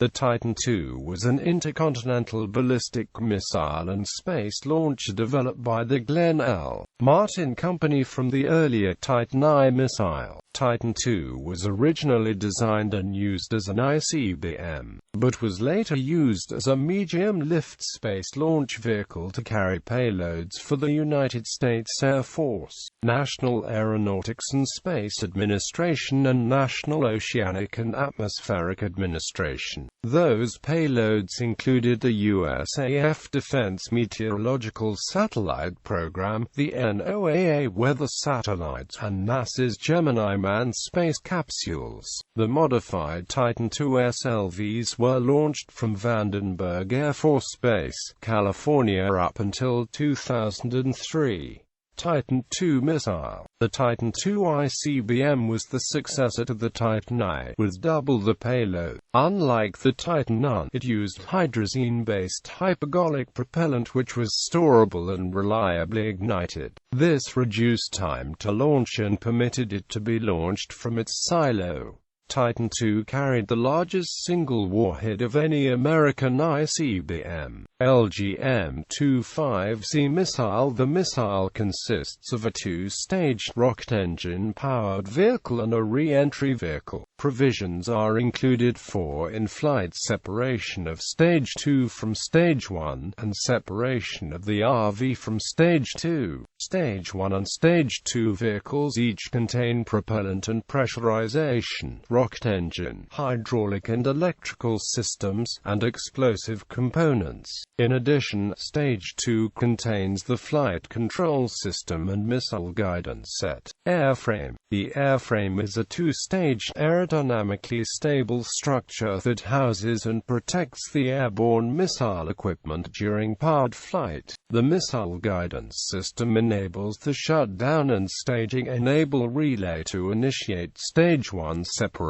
The Titan II was an intercontinental ballistic missile and space launcher developed by the Glenn L.Martin Company from the earlier Titan I missile. Titan II was originally designed and used as an ICBM, but was later used as a medium-lift space launch vehicle to carry payloads for the United States Air Force, National Aeronautics and Space Administration and National Oceanic and Atmospheric Administration. Those payloads included the USAF Defense Meteorological Satellite Program, the NOAA weather satellites, and NASA's Gemini manned space capsules. The modified Titan II SLVs were launched from Vandenberg Air Force Base, California up until 2003. Titan II missile. The Titan II ICBM was the successor to the Titan I, with double the payload. Unlike the Titan I, it used hydrazine-based hypergolic propellant which was storable and reliably ignited. This reduced time to launch and permitted it to be launched from its silo. Titan II carried the largest single warhead of any American ICBM, LGM-25C missile. The missile consists of a two-staged rocket engine-powered vehicle and a re-entry vehicle. Provisions are included for in-flight separation of Stage 2 from Stage 1, and separation of the RV from Stage 2. Stage 1 and Stage 2 vehicles each contain propellant and pressurization, rocket engine, hydraulic and electrical systems, and explosive components. In addition, Stage 2 contains the flight control system and missile guidance set. Airframe. The airframe is a two-staged aerodynamically stable structure that houses and protects the airborne missile equipment during powered flight. The missile guidance system enables the shutdown and staging enable relay to initiate Stage 1 separation.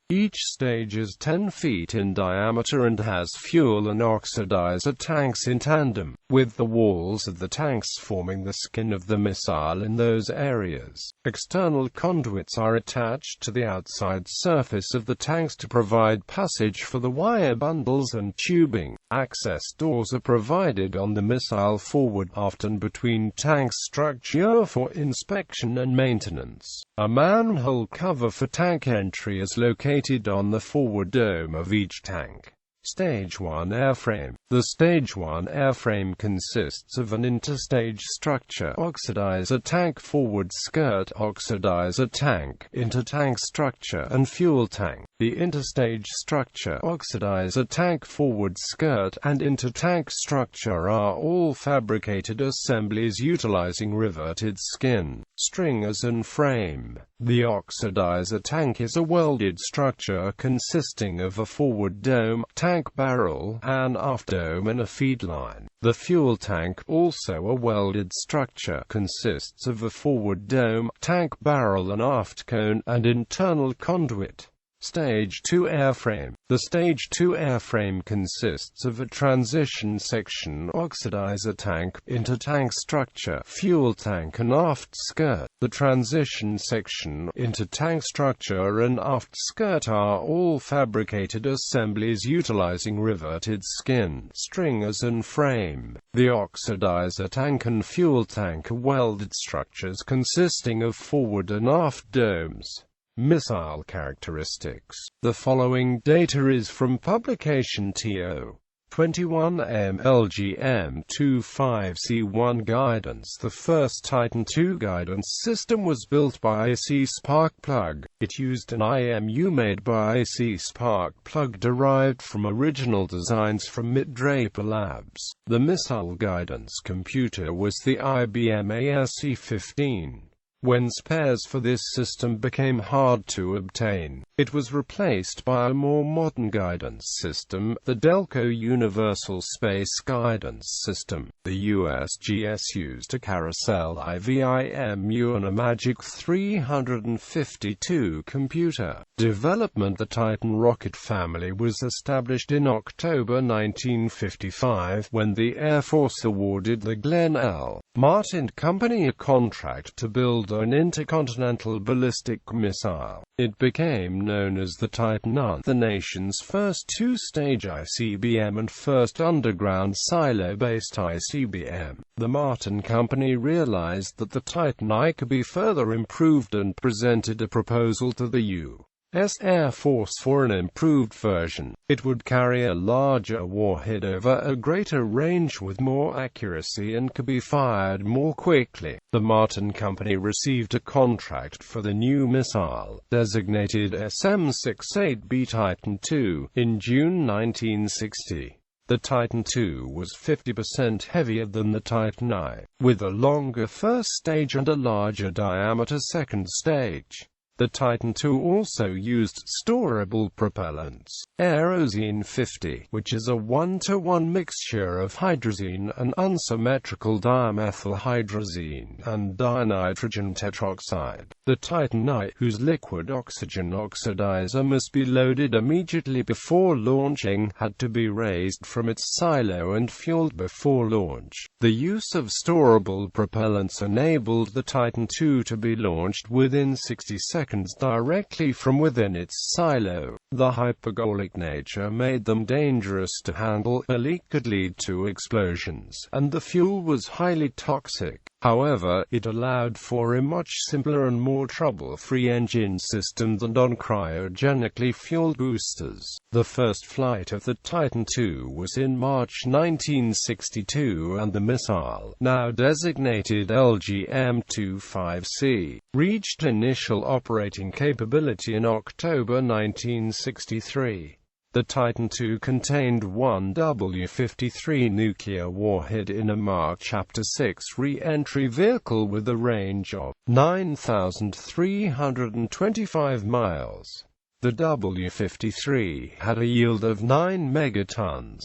Each stage is 10 feet in diameter and has fuel and oxidizer tanks in tandem, with the walls of the tanks forming the skin of the missile in those areas. External conduits are attached to the outside surface of the tanks to provide passage for the wire bundles and tubing. Access doors are provided on the missile forward, aft and between tank structure for inspection and maintenance. A manhole cover for tank entry is located on the forward dome of each tank. Stage 1 airframe. The Stage 1 airframe consists of an interstage structure, oxidizer tank, forward skirt, oxidizer tank, intertank structure, and fuel tank. The interstage structure, oxidizer tank, forward skirt, and intertank structure are all fabricated assemblies utilizing riveted skin, stringers and frame. The oxidizer tank is a welded structure consisting of a forward dome, tank barrel, an aft dome and a feed line. The fuel tank, also a welded structure, consists of a forward dome, tank barrel, an aft cone, and internal conduit. Stage 2 airframe. The Stage 2 airframe consists of a transition section, oxidizer tank, intertank structure, fuel tank and aft skirt. The transition section, intertank structure and aft skirt are all fabricated assemblies utilizing riveted skin, stringers and frame. The oxidizer tank and fuel tank are welded structures consisting of forward and aft domes. Missile characteristics. The following data is from publication TO 21M LGM-25C guidance. The first Titan II guidance system was built by IC Sparkplug. It used an IMU made by IC Sparkplug derived from original designs from Draper Labs. The missile guidance computer was the IBM ASC-15. When spares for this system became hard to obtain, it was replaced by a more modern guidance system, the Delco Universal Space Guidance System. The USGS used a Carousel IVIMU and a Magic 352 computer. Development. The Titan rocket family was established in October 1955, when the Air Force awarded the Glenn L.Martin Company a contract to build an intercontinental ballistic missile. It became known as the Titan I, the nation's first two-stage ICBM and first underground silo-based ICBM. The Martin Company realized that the Titan I could be further improved and presented a proposal to the U.S. Air Force for an improved version. It would carry a larger warhead over a greater range with more accuracy and could be fired more quickly. The Martin Company received a contract for the new missile, designated SM-68B Titan II, in June 1960. The Titan II was 50% heavier than the Titan I, with a longer first stage and a larger diameter second stage. The Titan II also used storable propellants, Aerozine 50, which is a 1-to-1 mixture of hydrazine and unsymmetrical dimethylhydrazine and dinitrogen tetroxide. The Titan I, whose liquid oxygen oxidizer must be loaded immediately before launching, had to be raised from its silo and fueled before launch. The use of storable propellants enabled the Titan II to be launched within 60 seconds directly from within its silo. The hypergolic nature made them dangerous to handle. A leak could lead to explosions, and the fuel was highly toxic. However, it allowed for a much simpler and more trouble-free engine system than on cryogenically fueled boosters. The first flight of the Titan II was in March 1962, and the missile, now designated LGM-25C, reached initial operating capability in October 1963. The Titan II contained one W-53 nuclear warhead in a Mark Chapter 6 re-entry vehicle with a range of 9,325 miles. The W-53 had a yield of 9 megatons.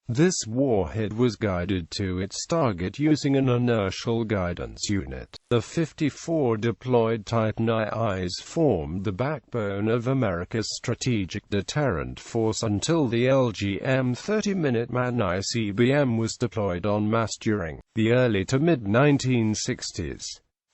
This warhead was guided to its target using an inertial guidance unit. The 54 deployed Titan IIs formed the backbone of America's strategic deterrent force until the LGM-30 Minuteman ICBM was deployed en masse during the early to mid-1960s.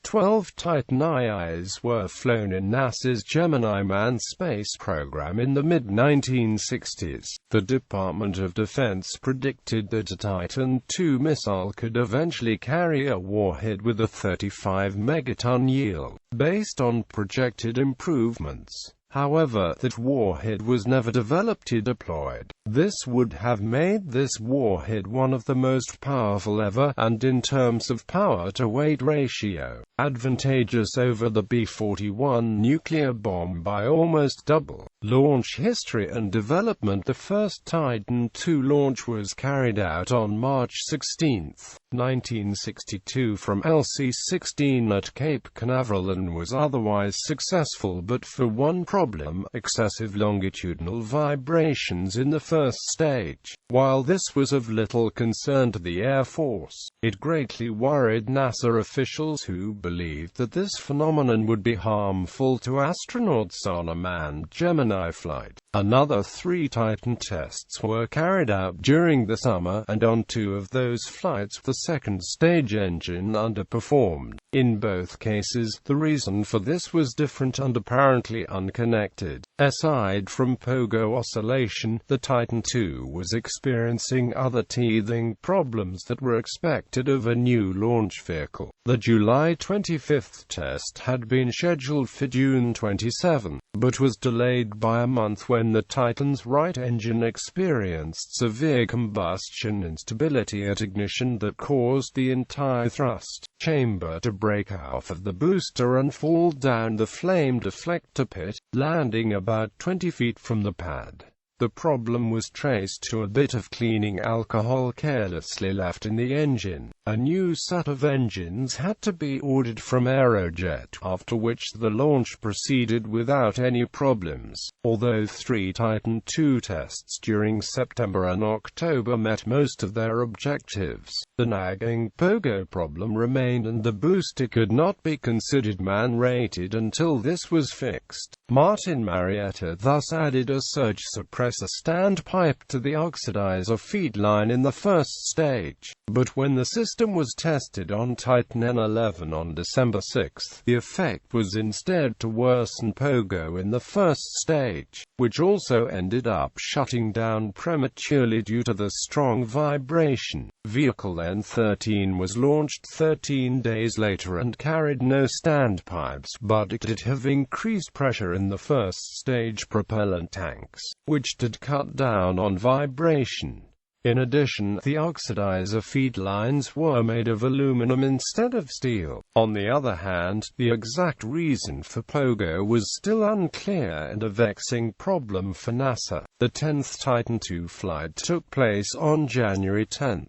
12 Titan IIs were flown in NASA's Gemini manned space program in the mid-1960s. The Department of Defense predicted that a Titan II missile could eventually carry a warhead with a 35 megaton yield, based on projected improvements. However, that warhead was never developed or deployed. This would have made this warhead one of the most powerful ever, and in terms of power-to-weight ratio, advantageous over the B-41 nuclear bomb by almost double. Launch history and development. The first Titan II launch was carried out on March 16, 1962 from LC-16 at Cape Canaveral and was otherwise successful but for one problem: excessive longitudinal vibrations in the first stage. While this was of little concern to the Air Force, it greatly worried NASA officials who believed that this phenomenon would be harmful to astronauts on a manned Gemini flight. Another 3 Titan tests were carried out during the summer, and on 2 of those flights the second stage engine underperformed. In both cases, the reason for this was different and apparently unconnected. Aside from pogo oscillation, the Titan II was experiencing other teething problems that were expected of a new launch vehicle. The July 25th test had been scheduled for June 27, but was delayed by a month when the Titan's right engine experienced severe combustion instability at ignition that caused the entire thrust chamber to break out of the booster and fall down the flame deflector pit, landing about 20 feet from the pad. The problem was traced to a bit of cleaning alcohol carelessly left in the engine. A new set of engines had to be ordered from Aerojet, after which the launch proceeded without any problems. Although 3 Titan II tests during September and October met most of their objectives, the nagging pogo problem remained and the booster could not be considered man-rated until this was fixed. Martin Marietta thus added a surge suppressor standpipe to the oxidizer feed line in the first stage. But when the system was tested on Titan N11 on December 6, the effect was instead to worsen pogo in the first stage, which also ended up shutting down prematurely due to the strong vibration. Vehicle N13 was launched 13 days later and carried no standpipes, but it did have increased pressure in the first stage propellant tanks, which did cut down on vibration. In addition, the oxidizer feed lines were made of aluminum instead of steel. On the other hand, the exact reason for pogo was still unclear and a vexing problem for NASA. The 10th Titan II flight took place on January 10.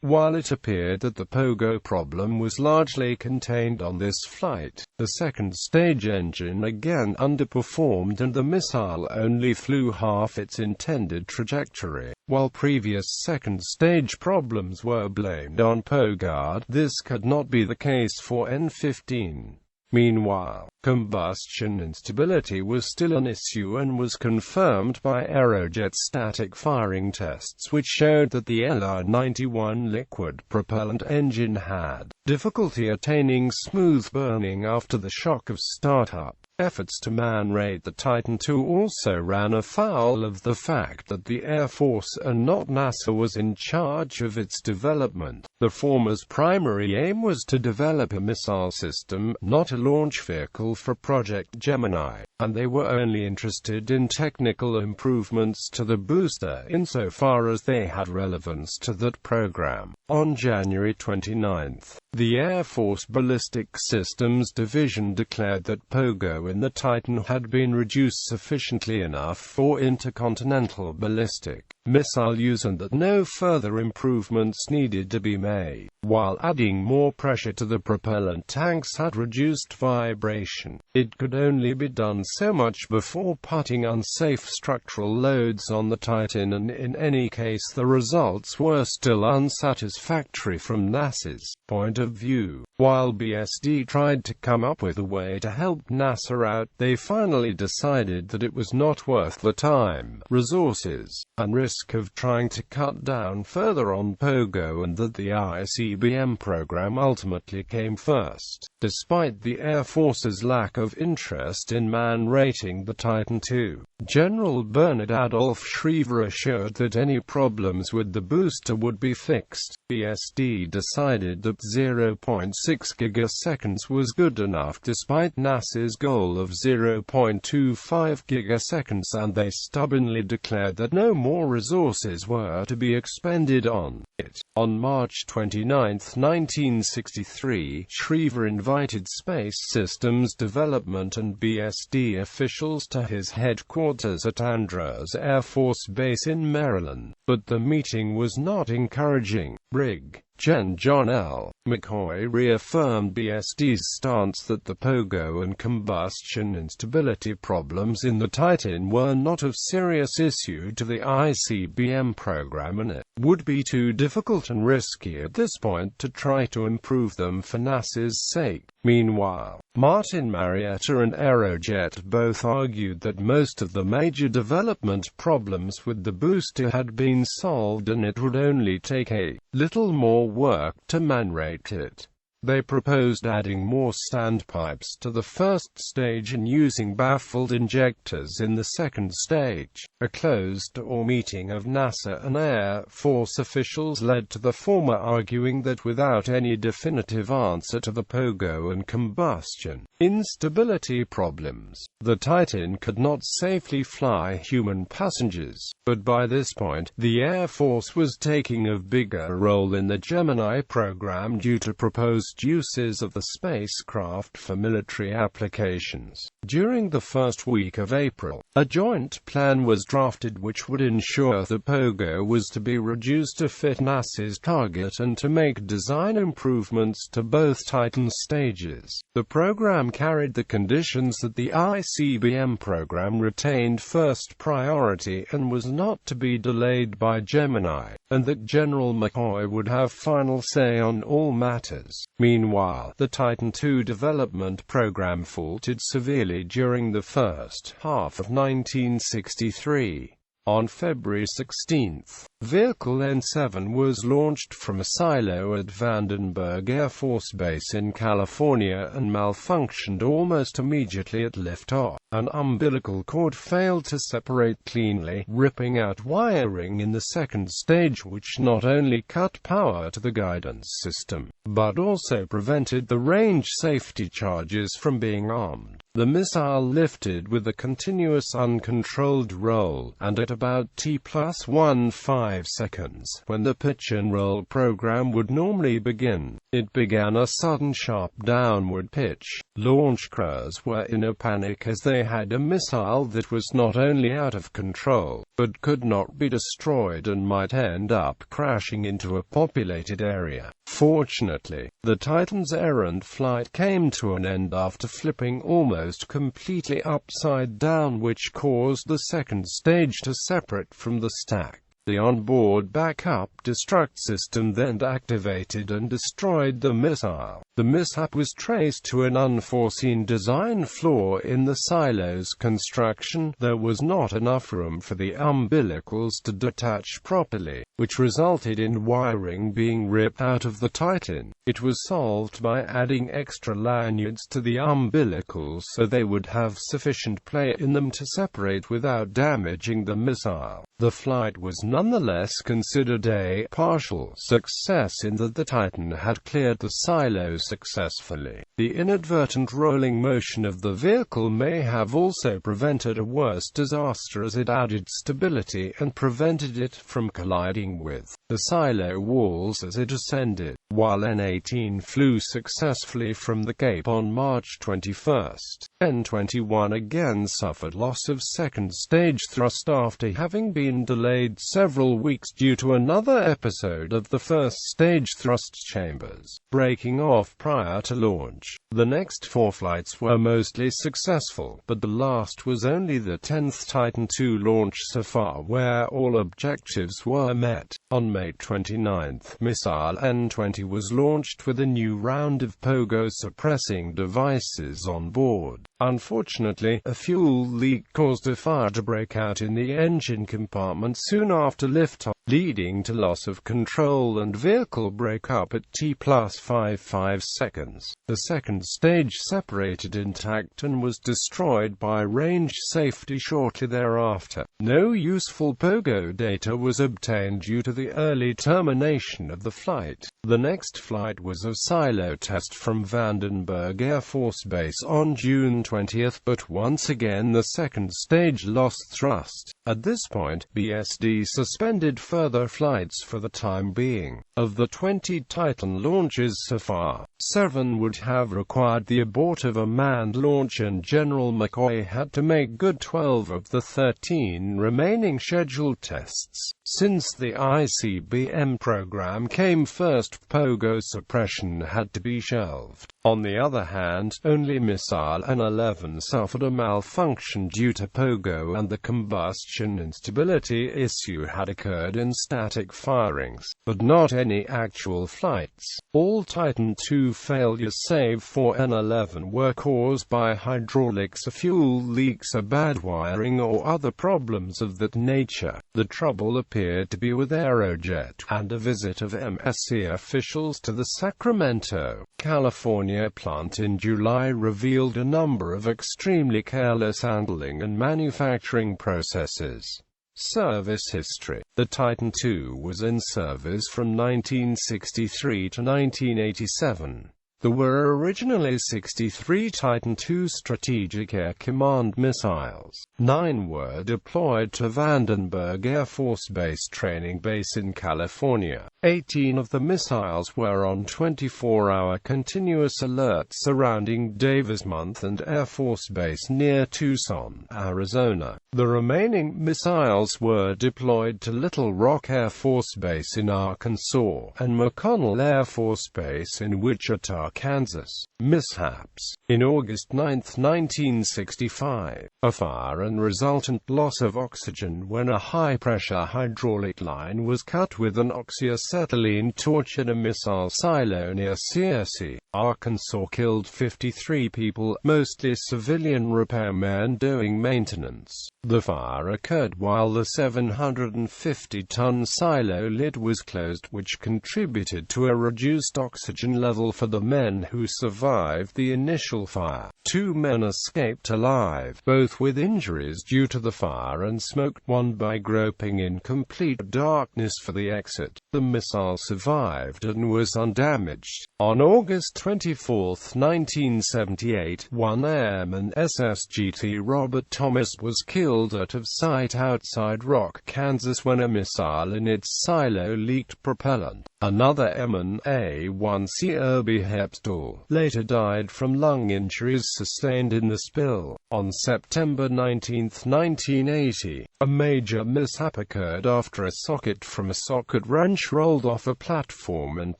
While it appeared that the pogo problem was largely contained on this flight, the second stage engine again underperformed and the missile only flew half its intended trajectory. While previous second stage problems were blamed on POGARD, this could not be the case for N15. Meanwhile, combustion instability was still an issue and was confirmed by Aerojet static firing tests which showed that the LR-91 liquid propellant engine had difficulty attaining smooth burning after the shock of startup. Efforts to man-rate the Titan II also ran afoul of the fact that the Air Force and not NASA was in charge of its development. The former's primary aim was to develop a missile system, not a launch vehicle for Project Gemini, and they were only interested in technical improvements to the booster insofar as they had relevance to that program. On January 29, the Air Force Ballistic Systems Division declared that pogo in the Titan had been reduced sufficiently enough for intercontinental ballistic missile use and that no further improvements needed to be made, while adding more pressure to the propellant tanks had reduced vibration. It could only be done so much before putting unsafe structural loads on the Titan, and in any case the results were still unsatisfactory from NASA's point of view. While BSD tried to come up with a way to help NASA out, they finally decided that it was not worth the time, resources, and risk of trying to cut down further on pogo, and that the ICBM program ultimately came first. Despite the Air Force's lack of interest in man-rating the Titan II, General Bernard Adolph Schriever assured that any problems with the booster would be fixed. BSD decided that 0.6 gigaseconds was good enough despite NASA's goal of 0.25 gigaseconds, and they stubbornly declared that no more resources were to be expended on it. On March 29, 1963, Schriever invited Space Systems Development and BSD officials to his headquarters at Andrews Air Force Base in Maryland, but the meeting was not encouraging. Brig. Gen. John L. McCoy reaffirmed BSD's stance that the pogo and combustion instability problems in the Titan were not of serious issue to the ICBM program, and it would be too difficult and risky at this point to try to improve them for NASA's sake. Meanwhile, Martin Marietta and Aerojet both argued that most of the major development problems with the booster had been solved and it would only take a little more work to man-rate it. They proposed adding more standpipes to the first stage and using baffled injectors in the second stage. A closed-door meeting of NASA and Air Force officials led to the former arguing that without any definitive answer to the pogo and combustion instability problems, the Titan could not safely fly human passengers. But by this point, the Air Force was taking a bigger role in the Gemini program due to proposed uses of the spacecraft for military applications. During the first week of April, a joint plan was drafted which would ensure that pogo was to be reduced to fit NASA's target and to make design improvements to both Titan stages. The program carried the conditions that the ICBM program retained first priority and was not to be delayed by Gemini, and that General McCoy would have final say on all matters. Meanwhile, the Titan II development program faltered severely during the first half of 1963. On February 16, Vehicle N-7 was launched from a silo at Vandenberg Air Force Base in California and malfunctioned almost immediately at liftoff. An umbilical cord failed to separate cleanly, ripping out wiring in the second stage, which not only cut power to the guidance system, but also prevented the range safety charges from being armed. The missile lifted with a continuous uncontrolled roll, and at about T+15 seconds, when the pitch and roll program would normally begin, it began a sudden sharp downward pitch. Launch crews were in a panic as they had a missile that was not only out of control, but could not be destroyed and might end up crashing into a populated area. Fortunately, the Titan's errant flight came to an end after flipping almost completely upside down, which caused the second stage to separate from the stack. The onboard backup destruct system then activated and destroyed the missile. The mishap was traced to an unforeseen design flaw in the silo's construction. There was not enough room for the umbilicals to detach properly, which resulted in wiring being ripped out of the Titan. It was solved by adding extra lanyards to the umbilicals so they would have sufficient play in them to separate without damaging the missile. The flight was nonetheless considered a partial success in that the Titan had cleared the silo successfully. The inadvertent rolling motion of the vehicle may have also prevented a worse disaster, as it added stability and prevented it from colliding with the silo walls as it ascended. While N-18 flew successfully from the Cape on March 21, N-21 again suffered loss of second stage thrust after having been delayed several weeks due to another episode of the first stage thrust chambers breaking off prior to launch. The next 4 flights were mostly successful, but the last was only the 10th Titan II launch so far where all objectives were met. On May 29, missile N-20 was launched with a new round of pogo suppressing devices on board. Unfortunately, a fuel leak caused a fire to break out in the engine compartment soon after liftoff, leading to loss of control and vehicle breakup at T+55 seconds. The second stage separated intact and was destroyed by range safety shortly thereafter. No useful pogo data was obtained due to the early termination of the flight. The next flight was a silo test from Vandenberg Air Force Base on June 20, but once again the second stage lost thrust. At this point, BSD suspended further flights for the time being. Of the 20 Titan launches so far, 7 would have required the abort of a manned launch, and General McCoy had to make good 12 of the 13 remaining scheduled tests. Since the ICBM program came first, pogo suppression had to be shelved. On the other hand, only missile N-11 suffered a malfunction due to pogo, and the combustion instability issue had occurred in static firings, but not any actual flights. All Titan II failures save for N-11 were caused by hydraulics, fuel leaks, bad wiring, or other problems of that nature. The trouble appeared to be with Aerojet, and a visit of MSC officials to the Sacramento, California plant in July revealed a number of extremely careless handling and manufacturing processes. Service history. The Titan II was in service from 1963 to 1987. There were originally 63 Titan II Strategic Air Command missiles. 9 were deployed to Vandenberg Air Force Base Training Base in California. 18 of the missiles were on 24-hour continuous alert surrounding Davis Monthan Air Force Base near Tucson, Arizona. The remaining missiles were deployed to Little Rock Air Force Base in Arkansas, and McConnell Air Force Base in Wichita, Kansas. Mishaps. In August 9, 1965, a fire and resultant loss of oxygen when a high-pressure hydraulic line was cut with an oxyacetylene torch in a missile silo near Searcy, Arkansas killed 53 people, mostly civilian repairmen doing maintenance. The fire occurred while the 750-ton silo lid was closed, which contributed to a reduced oxygen level for the men who survived the initial fire. 2 men escaped alive, both with injuries due to the fire and smoke, one by groping in complete darkness for the exit. The missile survived and was undamaged. On August 24, 1978, One Airman SSGT Robert Thomas was killed out of sight outside Rock, Kansas when a missile in its silo leaked propellant. Another airman, A1C Irby Hepstall, later died from lung injuries sustained in the spill. On September 19, 1980, a major mishap occurred after a socket from a socket wrench rolled off a platform and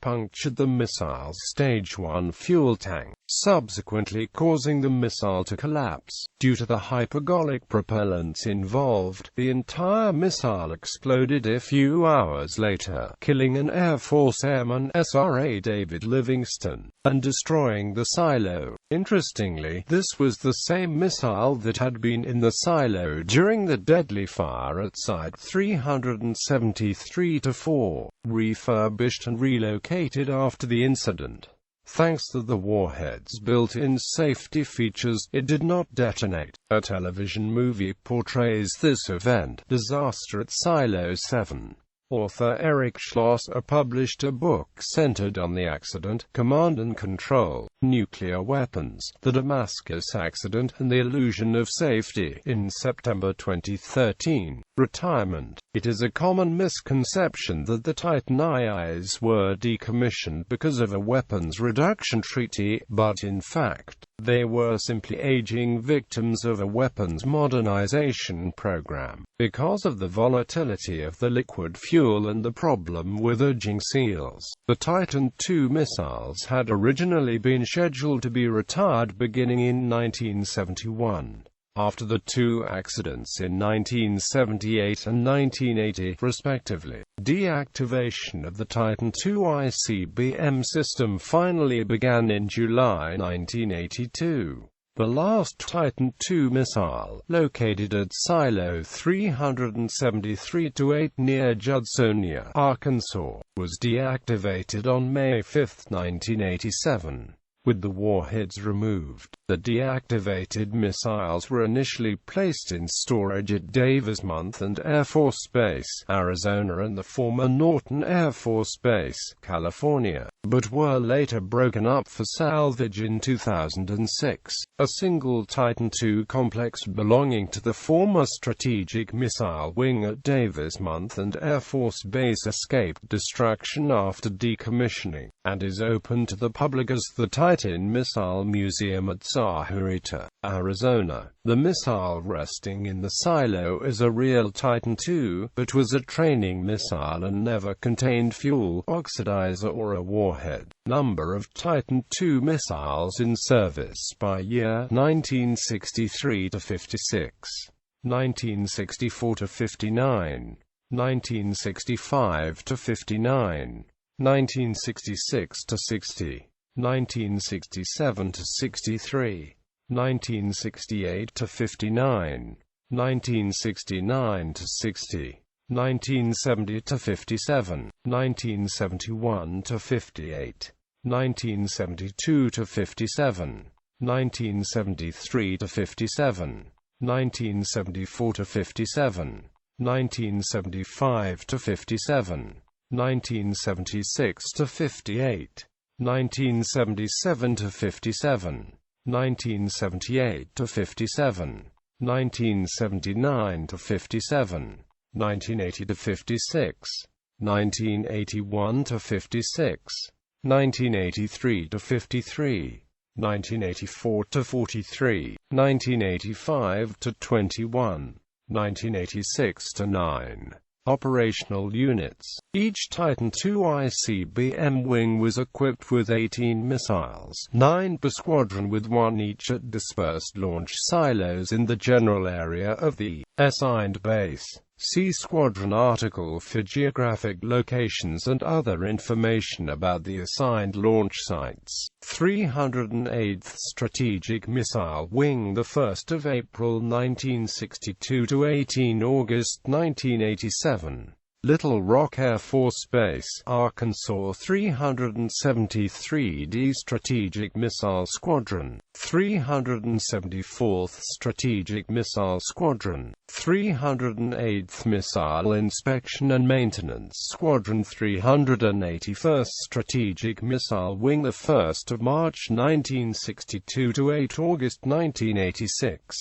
punctured the missile's Stage 1 fuel tank, subsequently causing the missile to collapse. Due to the hypergolic propellants involved, the entire missile exploded a few hours later, killing an Air Force Airman SRA David Livingston, and destroying the silo. Interestingly, this was the same missile that had been in the silo during the deadly fire at Site 373-4, refurbished and relocated after the incident. Thanks to the warhead's built-in safety features, it did not detonate. A television movie portrays this event, Disaster at Silo 7. Author Eric Schlosser published a book centered on the accident, Command and Control, Nuclear Weapons, the Damascus Accident, and the Illusion of Safety, in September 2013. Retirement. It is a common misconception that the Titan IIs were decommissioned because of a weapons reduction treaty, but in fact, they were simply aging victims of a weapons modernization program. Because of the volatility of the liquid fuel and the problem with aging seals, the Titan II missiles had originally been scheduled to be retired beginning in 1971. After the two accidents in 1978 and 1980, respectively, deactivation of the Titan II ICBM system finally began in July 1982. The last Titan II missile, located at Silo 373-8 near Judsonia, Arkansas, was deactivated on May 5, 1987. With the warheads removed, the deactivated missiles were initially placed in storage at Davis Monthan Air Force Base, Arizona and the former Norton Air Force Base, California, but were later broken up for salvage in 2006. A single Titan II complex belonging to the former Strategic Missile Wing at Davis Monthan Air Force Base escaped destruction after decommissioning, and is open to the public as the Titan Missile Museum at Sahuarita, Arizona. The missile resting in the silo is a real Titan II, but was a training missile and never contained fuel, oxidizer or a warhead. Number of Titan II missiles in service by year: 1963 to 56, 1964 to 59, 1965 to 59, 1966 to 60, 1967 to 63, 1968 to 59, 1969 to 60, 1970 to 57, 1971 to 58, 1972 to 57, 1973 to 57, 1974 to 57, 1975 to 57, 1976 to 58, 1977 to 57, 1978 to 57, 1979 to 57, 1980 to 56, 1981 to 56, 1983 to 53, 1984 to 43, 1985 to 21, 1986 to 9. Operational units. Each Titan II ICBM wing was equipped with 18 missiles, 9 per squadron, with 1 each at dispersed launch silos in the general area of the assigned base. See Squadron article for geographic locations and other information about the assigned launch sites. 308th Strategic Missile Wing, 1 April 1962 to 18 August 1987. Little Rock Air Force Base, Arkansas. 373d Strategic Missile Squadron, 374th Strategic Missile Squadron, 308th Missile Inspection and Maintenance Squadron, 381st Strategic Missile Wing, 1 March 1962 to 8 August 1986.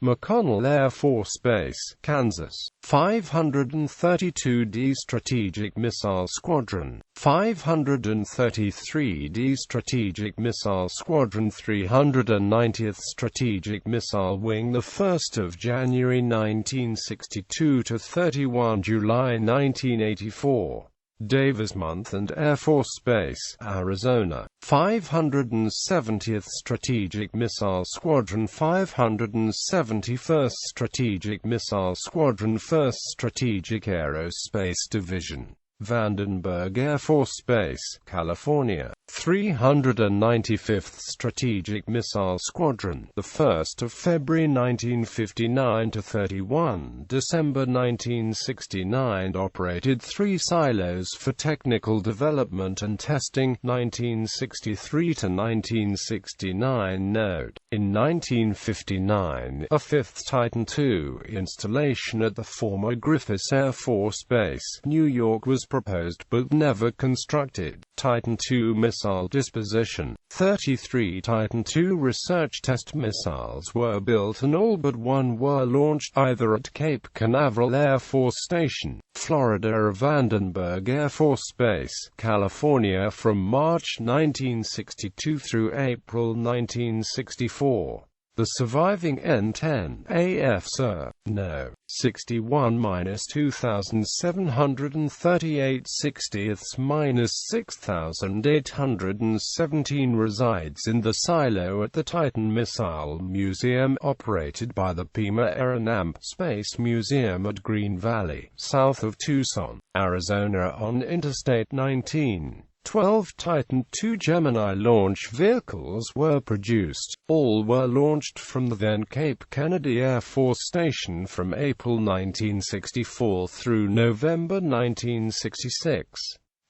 McConnell Air Force Base, Kansas. 532d Strategic Missile Squadron, 533d Strategic Missile Squadron, 390th Strategic Missile Wing, 1 January 1962 to 31 July 1984. Davis Monthan Air Force Base, Arizona. 570th Strategic Missile Squadron, 571st Strategic Missile Squadron, 1st Strategic Aerospace Division. Vandenberg Air Force Base, California. 395th Strategic Missile Squadron, 1 February 1959 to 31 December 1969. Operated 3 silos for technical development and testing, 1963 to 1969. Note: in 1959, a 5th Titan II installation at the former Griffiths Air Force Base, New York was proposed but never constructed. Titan II missile disposition. 33 Titan II research test missiles were built and all but one were launched, either at Cape Canaveral Air Force Station, Florida, or Vandenberg Air Force Base, California, from March 1962 through April 1964. The surviving N-10 AF Sir. No. 61-2738 60th-6817 resides in the silo at the Titan Missile Museum, operated by the Pima Aeronam Space Museum at Green Valley, south of Tucson, Arizona, on Interstate 19. 12 Titan II Gemini launch vehicles were produced. All were launched from the then Cape Kennedy Air Force Station from April 1964 through November 1966.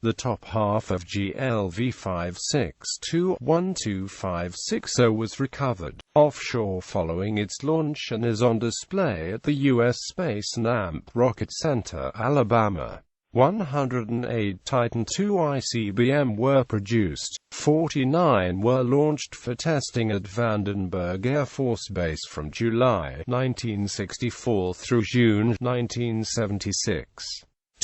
The top half of GLV-562-12560 was recovered offshore following its launch and is on display at the U.S. Space NAMP Rocket Center, Alabama. 108 Titan II ICBM were produced. 49 were launched for testing at Vandenberg Air Force Base from July 1964 through June 1976.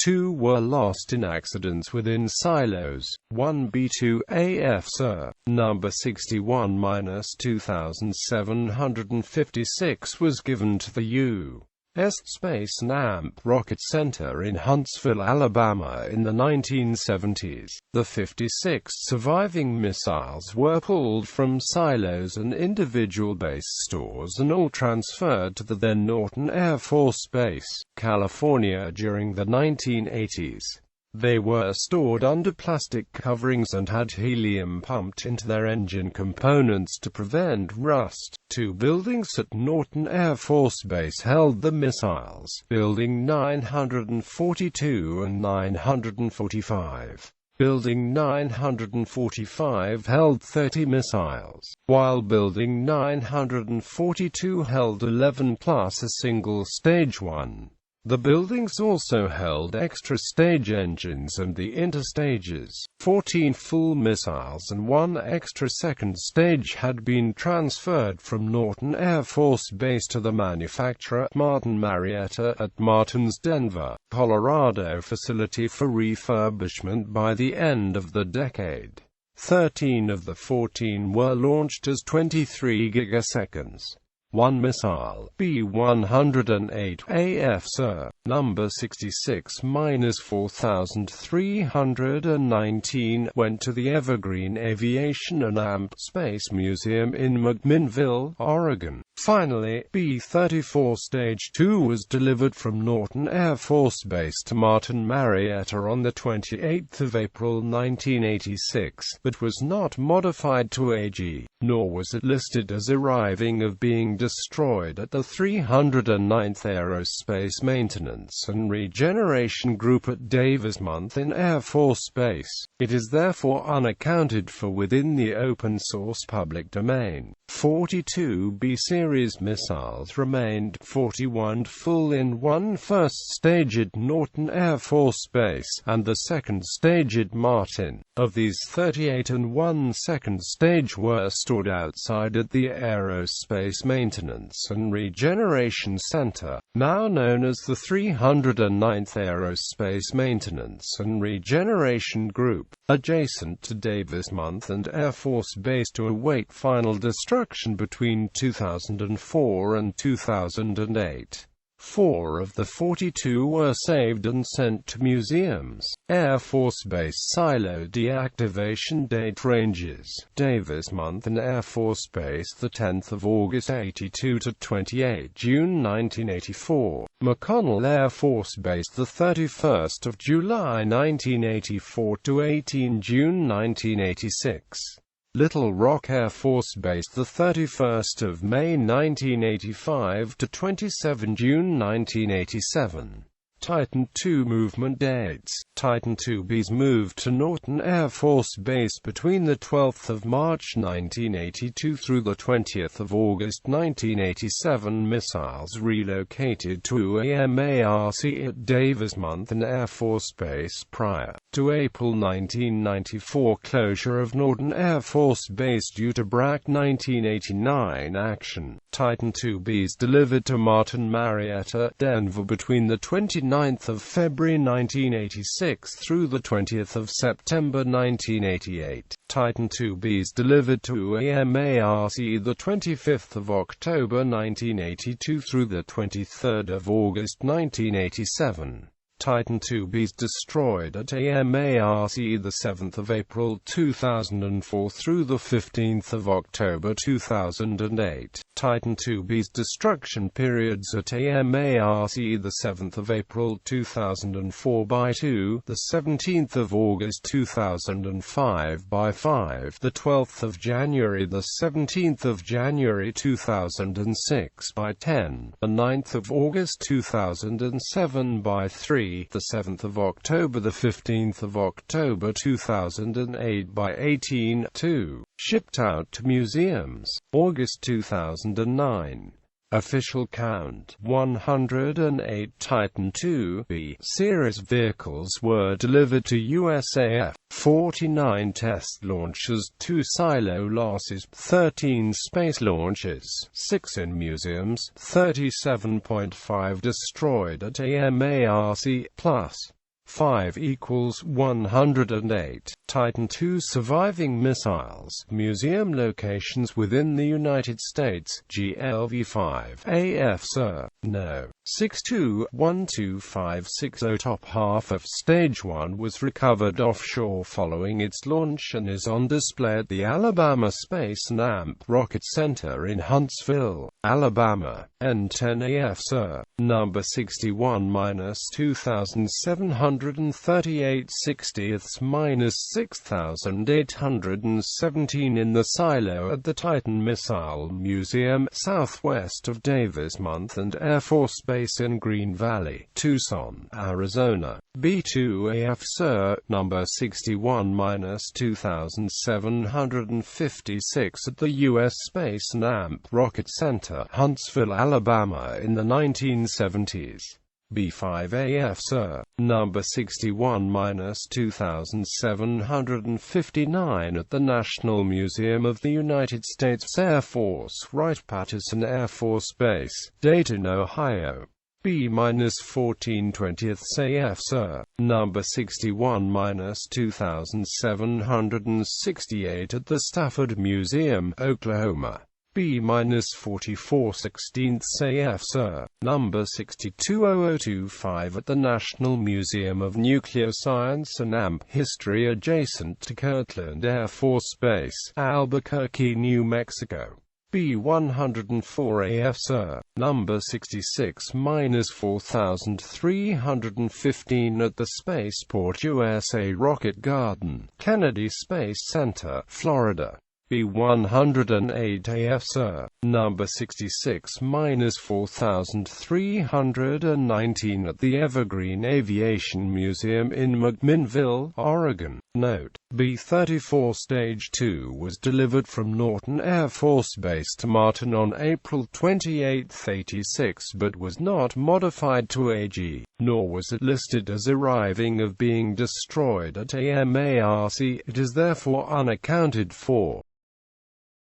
2 were lost in accidents within silos. 1 B-2AF Sir. Number 61-2756 was given to the U.S. Space NAMP Rocket Center in Huntsville, Alabama in the 1970s. The 56 surviving missiles were pulled from silos and individual base stores and all transferred to the then Norton Air Force Base, California during the 1980s. They were stored under plastic coverings and had helium pumped into their engine components to prevent rust. 2 buildings at Norton Air Force Base held the missiles, Building 942 and 945. Building 945 held 30 missiles, while Building 942 held 11 plus a single Stage 1. The buildings also held extra stage engines and the interstages. 14 full missiles and 1 extra second stage had been transferred from Norton Air Force Base to the manufacturer Martin Marietta at Martin's Denver, Colorado facility for refurbishment by the end of the decade. 13 of the 14 were launched as 23 gigaseconds. 1 missile, B-108 AF Sir, number 66-4319, went to the Evergreen Aviation and Amp Space Museum in McMinnville, Oregon. Finally, B-34 Stage 2 was delivered from Norton Air Force Base to Martin Marietta on the 28th of April 1986, but was not modified to AG, nor was it listed as arriving of being destroyed at the 309th Aerospace Maintenance and Regeneration Group at Davis Monthan Air Force Base. It is therefore unaccounted for within the open-source public domain. 42 B-series missiles remained, 41 full in one first stage at Norton Air Force Base, and the second stage at Martin. Of these, 38 and one second stage were stored outside at the Aerospace Maintenance and Regeneration Center, now known as the 309th Aerospace Maintenance and Regeneration Group, adjacent to Davis Monthan Air Force Base to await final destruction between 2004 and 2008. 4 of the 42 were saved and sent to museums. Air Force Base Silo deactivation date ranges: Davis Monthan Air Force Base, the 10th of August 82 to 28 June 1984. McConnell Air Force Base, the 31st of July 1984 to 18 June 1986. Little Rock Air Force Base, the 31st of May 1985 to 27 June 1987. Titan II movement dates: Titan IIBs moved to Norton Air Force Base between the 12th of March 1982 through the 20th of August 1987. Missiles relocated to AMARC at Davis Monthan Air Force Base prior to April 1994 closure of Norton Air Force Base due to BRAC 1989 action. Titan IIBs delivered to Martin Marietta, Denver between the 29th of February 1986 through the 20th of September 1988. Titan IIBs delivered to AMARC the 25th of October 1982 through the 23rd of August 1987. Titan IIBs destroyed at AMARC the 7th of April 2004 through the 15th of October 2008. Titan IIBs destruction periods at AMARC the 7th of April 2004 by 2, the 17th of August 2005 by 5, the 12th of January, the 17th of January 2006 by 10, the 9th of August 2007 by 3, the 7th of October, the 15th of October 2008 by 18, 2. Shipped out to museums. August 2009. Official count: 108 Titan II B-series vehicles were delivered to USAF, 49 test launches, 2 silo losses, 13 space launches, 6 in museums, 37.5 destroyed at AMARC, plus 5 equals 108. Titan II surviving missiles. Museum locations within the United States. GLV-5 AF Sir. No. 62-12560. Top half of Stage 1 was recovered offshore following its launch and is on display at the Alabama Space and Amp Rocket Center in Huntsville, Alabama. N-10 AF Sir. Number 61-2738 60th-6817 in the silo at the Titan Missile Museum, southwest of Davis Monthan Air Force Base in Green Valley, Tucson, Arizona. B-2 AF Sir. Number 61-2756 at the U.S. Space and Amp Rocket Center, Huntsville, Alabama in the 1970s. B-5 AF Sir. Number 61-2759 at the National Museum of the United States Air Force, Wright-Patterson Air Force Base, Dayton, Ohio. B-14 AF Sir. Number 61-2768 at the Stafford Museum, Oklahoma. B-44 16th AF Sir, number 620025 at the National Museum of Nuclear Science and AMP History adjacent to Kirtland Air Force Base, Albuquerque, New Mexico. B-104 AF Sir, number 66-4315 at the Spaceport USA Rocket Garden, Kennedy Space Center, Florida. B-108 AF Sir, number 66-4319 at the Evergreen Aviation Museum in McMinnville, Oregon. Note: B-34 Stage 2 was delivered from Norton Air Force Base to Martin on April 28, 86 but was not modified to AG, nor was it listed as arriving or being destroyed at AMARC. It is therefore unaccounted for.